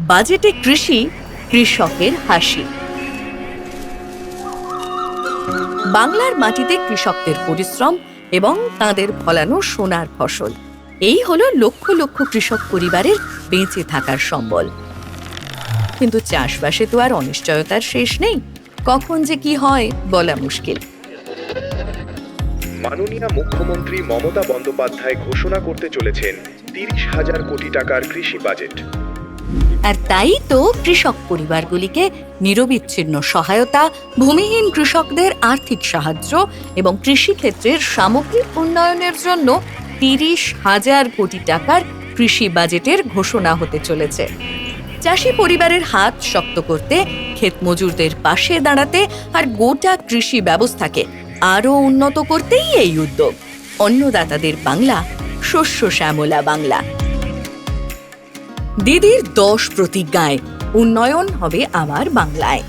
বাজেটে কৃষি, কৃষকের হাসি। বাংলার মাটিতে কৃষকদের পরিশ্রম এবং তাদের ফলানো সোনার ফসল, এই হলো লক্ষ লক্ষ কৃষক পরিবারের বেঁচে থাকার সম্বল। কিন্তু চাষবাসে তো আর অনিশ্চয়তার শেষ নেই, কখন যে কি হয় বলা মুশকিল। মাননীয় মুখ্যমন্ত্রী মমতা বন্দ্যোপাধ্যায় ঘোষণা করতে চলেছেন 30,000 কোটি টাকার কৃষি বাজেট। আর তাই তো কৃষক পরিবারগুলিকে নিরবিচ্ছিন্ন সহায়তা, ভূমিহীন কৃষকদের আর্থিক সাহায্য এবং কৃষিক্ষেত্রের সামগ্রিক উন্নয়নের জন্য 30,000 কোটি টাকার কৃষি বাজেটের ঘোষণা হতে চলেছে। চাষি পরিবারের হাত শক্ত করতে, ক্ষেত মজুরদের পাশে দাঁড়াতে আর গোটা কৃষি ব্যবস্থাকে আরও উন্নত করতেই এই উদ্যোগ। অন্নদাতাদের বাংলা, শস্য শ্যামলা বাংলা। দিদির 10 প্রতিজ্ঞায় উন্নয়ন হবে আমার বাংলায়।